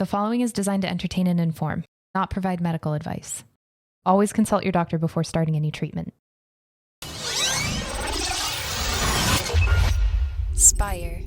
The following is designed to entertain and inform, not provide medical advice. Always consult your doctor before starting any treatment. Spire.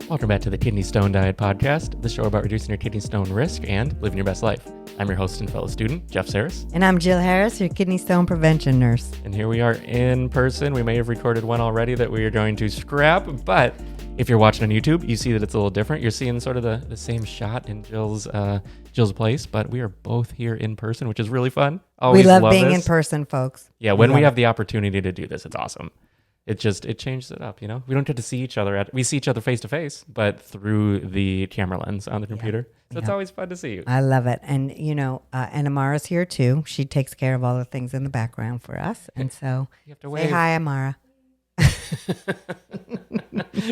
Welcome back to the Kidney Stone Diet Podcast, the show about reducing your kidney stone risk and living your best life. I'm your host and fellow student, Jeff Saris. And I'm Jill Harris, your kidney stone prevention nurse. And here we are in person. We may have recorded one already that we are going to scrap, but if you're watching on YouTube, you see that it's a little different. You're seeing sort of the same shot in Jill's place, but we are both here in person, which is really fun. Always we love being this. in person, folks. Yeah, when we have the opportunity to do this, it's awesome. It changes it up, you know? We don't get to see each other. We see each other face to face, but through the camera lens on the computer. So it's always fun to see you. I love it. And, and Amara's here too. She takes care of all the things in the background for us. And so You have to say hi, Amara.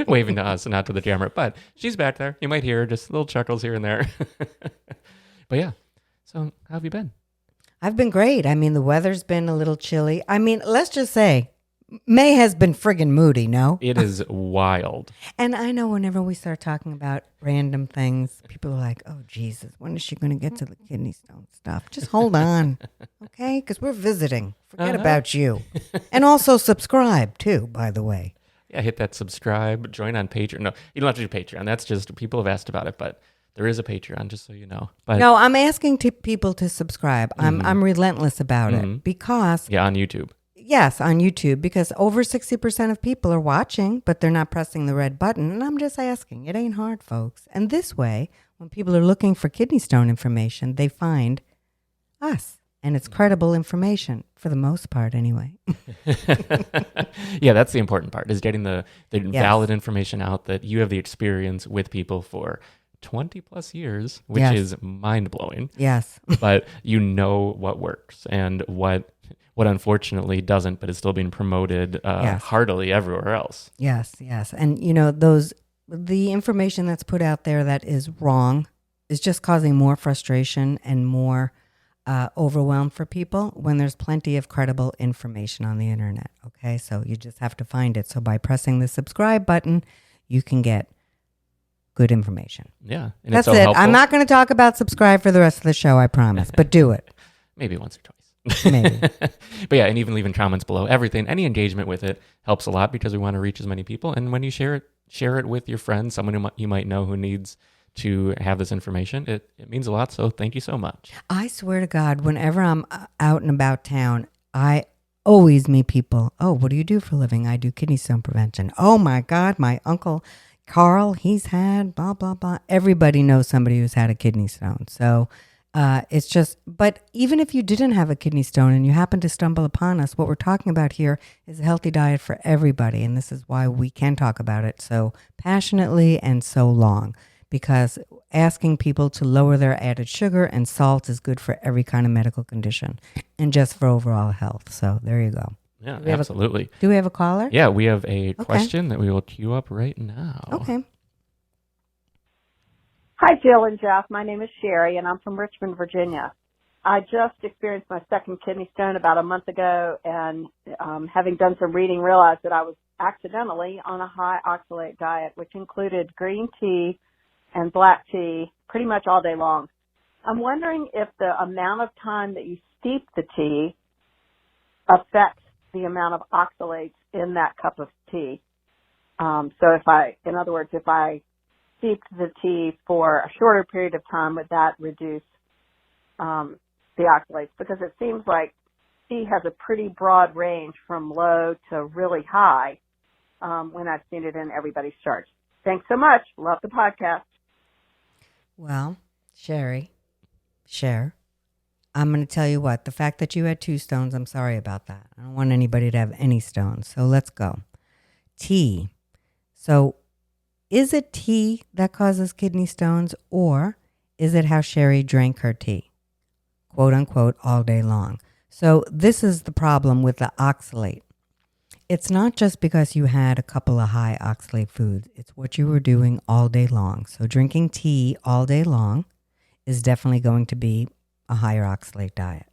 Waving to us and not to the camera. But she's back there. You might hear her, just little chuckles here and there. But yeah. So how have you been? I've been great. I mean, the weather's been a little chilly. I mean, let's just say, May has been friggin' moody, no? It is wild. And I know whenever we start talking about random things, people are like, oh, Jesus, when is she going to get to the kidney stone stuff? Just hold on, okay? Because we're visiting. Forget about you. And also subscribe, too, by the way. Yeah, hit that subscribe, join on Patreon. No, you don't have to do Patreon. That's just, people have asked about it, but there is a Patreon, just so you know. But no, I'm asking people to subscribe. I'm relentless about it because... Yeah, on YouTube. Yes, on YouTube, because over 60% of people are watching, but they're not pressing the red button. And I'm just asking, it ain't hard, folks. And this way, when people are looking for kidney stone information, they find us. And it's credible information, for the most part, anyway. Yeah, that's the important part, is getting the valid information out that you have the experience with people for 20 plus years, which is mind-blowing. Yes. But you know what works and what unfortunately doesn't, but is still being promoted heartily everywhere else. Yes. And, the information that's put out there that is wrong is just causing more frustration and more overwhelm for people when there's plenty of credible information on the internet. Okay, so you just have to find it. So by pressing the subscribe button, you can get good information. Yeah. And that's it's so it. helpful. I'm not going to talk about subscribe for the rest of the show, I promise, but do it. Maybe once or twice. Maybe. But yeah, and even leaving comments below, everything, any engagement with it helps a lot because we want to reach as many people. And when you share it with your friends, someone who you might know who needs to have this information, it means a lot. So thank you so much. I swear to God, whenever I'm out and about town, I always meet people. Oh, what do you do for a living? I do kidney stone prevention. Oh my God, my uncle Carl, he's had blah, blah, blah. Everybody knows somebody who's had a kidney stone. So it's just, but even if you didn't have a kidney stone and you happen to stumble upon us, what we're talking about here is a healthy diet for everybody. And this is why we can talk about it so passionately and so long, because asking people to lower their added sugar and salt is good for every kind of medical condition and just for overall health. So there you go. Yeah, absolutely. Do we have a caller? Yeah, we have a question that we will queue up right now. Okay. Hi, Jill and Jeff. My name is Sherry, and I'm from Richmond, Virginia. I just experienced my second kidney stone about a month ago, and having done some reading, realized that I was accidentally on a high oxalate diet, which included green tea and black tea pretty much all day long. I'm wondering if the amount of time that you steep the tea affects the amount of oxalates in that cup of tea. So if I steeped the tea for a shorter period of time, would that reduce the oxalates? Because it seems like tea has a pretty broad range from low to really high when I've seen it in everybody's charts. Thanks so much. Love the podcast. Well, Sherry, I'm going to tell you what, the fact that you had 2 stones, I'm sorry about that. I don't want anybody to have any stones. So let's go. Tea. So is it tea that causes kidney stones, or is it how Sherry drank her tea, quote unquote, all day long? So this is the problem with the oxalate. It's not just because you had a couple of high oxalate foods. It's what you were doing all day long. So drinking tea all day long is definitely going to be a higher oxalate diet.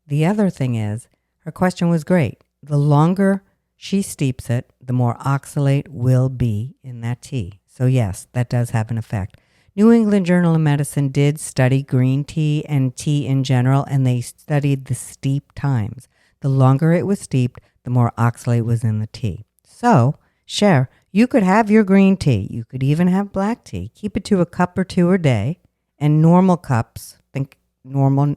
The other thing is, her question was great. the longer she steeps it, the more oxalate will be in that tea. So yes, that does have an effect. New England Journal of Medicine did study green tea and tea in general, and they studied the steep times. The longer it was steeped, the more oxalate was in the tea. So, Cher, you could have your green tea. You could even have black tea. Keep it to a cup or two a day. And normal cups, think Norman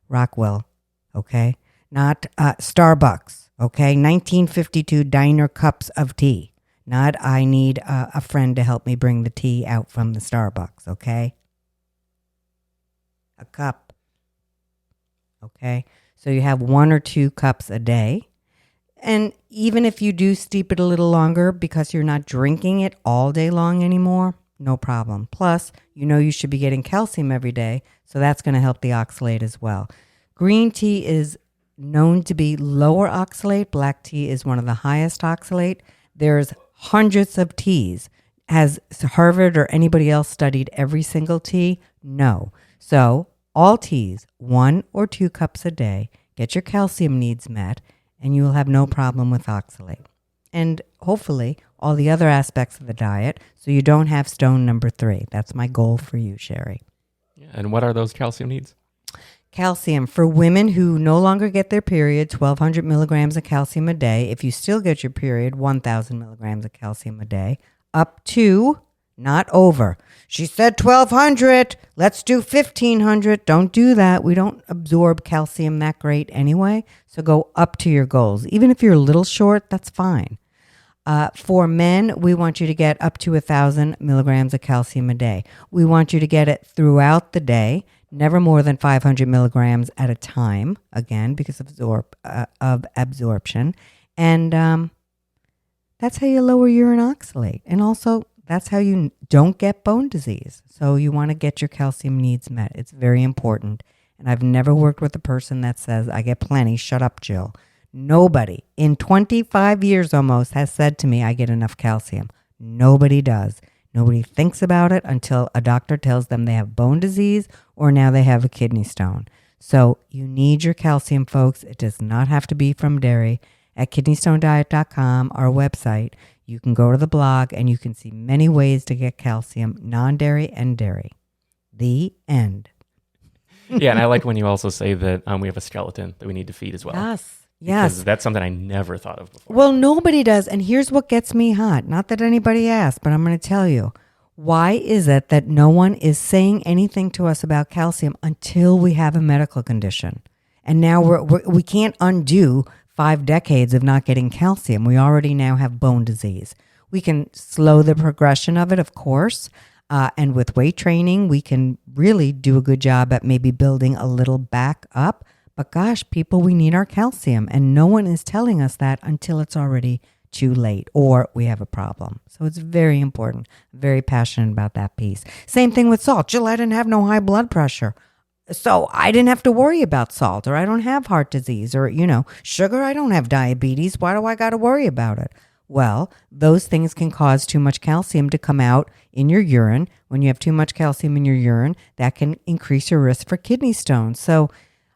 Rockwell, okay? Not Starbucks, okay? 1952 diner cups of tea. Not I need a friend to help me bring the tea out from the Starbucks, okay? A cup, okay? So you have 1 or 2 cups a day. And even if you do steep it a little longer because you're not drinking it all day long anymore, no problem. Plus, you should be getting calcium every day, so that's going to help the oxalate as well. Green tea is known to be lower oxalate. Black tea is one of the highest oxalate. There's hundreds of teas. Has Harvard or anybody else studied every single tea? No. So all teas, 1 or 2 cups a day, get your calcium needs met, and you will have no problem with oxalate. And hopefully all the other aspects of the diet, so you don't have stone number 3. That's my goal for you, Sherry. Yeah, and what are those calcium needs? Calcium. For women who no longer get their period, 1,200 milligrams of calcium a day. If you still get your period, 1,000 milligrams of calcium a day. Up to, not over. She said 1,200. Let's do 1,500. Don't do that. We don't absorb calcium that great anyway. So go up to your goals. Even if you're a little short, that's fine. For men, we want you to get up to 1,000 milligrams of calcium a day. We want you to get it throughout the day, never more than 500 milligrams at a time, again, because of absorption. And that's how you lower urine oxalate. And also, that's how you don't get bone disease. So you want to get your calcium needs met. It's very important. And I've never worked with a person that says, I get plenty, shut up, Jill. Nobody in 25 years almost has said to me, I get enough calcium. Nobody does. Nobody thinks about it until a doctor tells them they have bone disease or now they have a kidney stone. So you need your calcium, folks. It does not have to be from dairy. At kidneystonediet.com, our website, you can go to the blog and you can see many ways to get calcium, non-dairy and dairy. The end. Yeah, and I like when you also say that we have a skeleton that we need to feed as well. Yes. Because that's something I never thought of before. Well, nobody does. And here's what gets me hot. Not that anybody asked, but I'm going to tell you. Why is it that no one is saying anything to us about calcium until we have a medical condition? And now we can't undo 5 decades of not getting calcium. We already now have bone disease. We can slow the progression of it, of course. And with weight training, we can really do a good job at maybe building a little back up. But gosh, people, we need our calcium. And no one is telling us that until it's already too late or we have a problem. So it's very important. Very passionate about that piece. Same thing with salt. Jill, I didn't have no high blood pressure. So I didn't have to worry about salt, or I don't have heart disease, or, sugar. I don't have diabetes. Why do I got to worry about it? Well, those things can cause too much calcium to come out in your urine. When you have too much calcium in your urine, that can increase your risk for kidney stones. So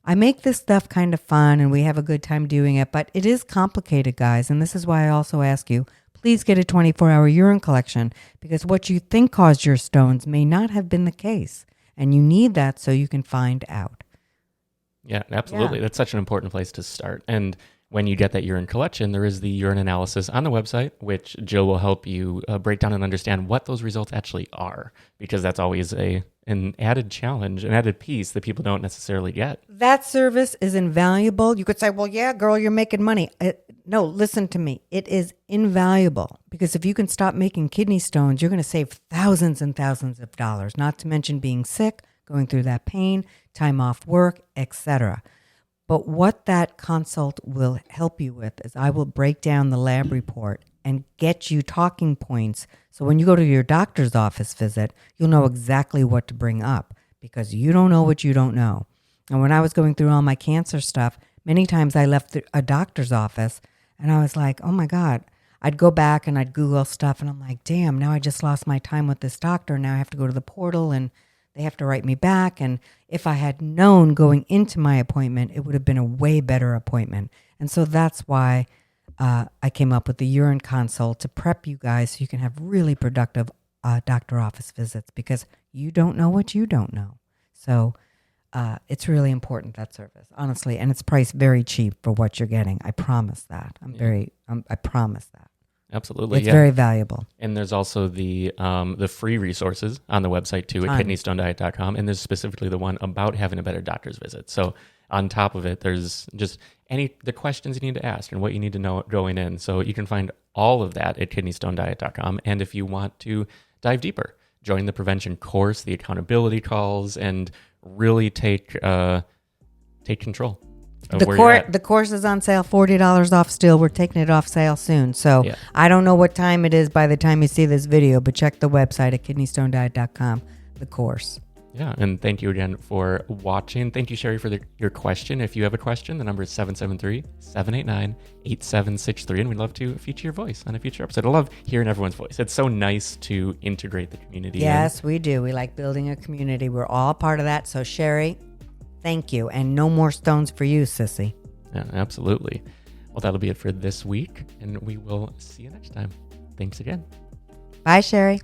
I make this stuff kind of fun and we have a good time doing it, but it is complicated, guys. And this is why I also ask you, please get a 24-hour urine collection, because what you think caused your stones may not have been the case. And you need that so you can find out. Yeah, absolutely. Yeah. That's such an important place to start. And when you get that urine collection, there is the urine analysis on the website, which Jill will help you break down and understand what those results actually are, because that's always an added challenge, an added piece that people don't necessarily get. That service is invaluable. You could say, well, yeah, girl, you're making money. No, listen to me. It is invaluable, because if you can stop making kidney stones, you're going to save thousands and thousands of dollars, not to mention being sick, going through that pain, time off work, etc. But what that consult will help you with is I will break down the lab report and get you talking points. So when you go to your doctor's office visit, you'll know exactly what to bring up, because you don't know what you don't know. And when I was going through all my cancer stuff, many times I left a doctor's office and I was like, oh my God, I'd go back and I'd Google stuff and I'm like, damn, now I just lost my time with this doctor. Now I have to go to the portal and they have to write me back. And if I had known going into my appointment, it would have been a way better appointment. And so that's why I came up with the urine consult to prep you guys so you can have really productive doctor office visits, because you don't know what you don't know. So it's really important, that service, honestly. And it's priced very cheap for what you're getting. I promise that. I promise that. Absolutely. It's very valuable. And there's also the free resources on the website too at kidneystonediet.com. And there's specifically the one about having a better doctor's visit. So on top of it, there's just the questions you need to ask and what you need to know going in. So you can find all of that at kidneystonediet.com. And if you want to dive deeper, join the prevention course, the accountability calls, and really take control. The course is on sale, $40 off still. We're taking it off sale soon. So I don't know what time it is by the time you see this video, but check the website at kidneystonediet.com, the course. Yeah, and thank you again for watching. Thank you, Sherry, for your question. If you have a question, the number is 773-789-8763, and we'd love to feature your voice on a future episode. I love hearing everyone's voice. It's so nice to integrate the community. Yes, we do. We like building a community. We're all part of that. So, Sherry, thank you. And no more stones for you, sissy. Yeah, absolutely. Well, that'll be it for this week, and we will see you next time. Thanks again. Bye, Sherry.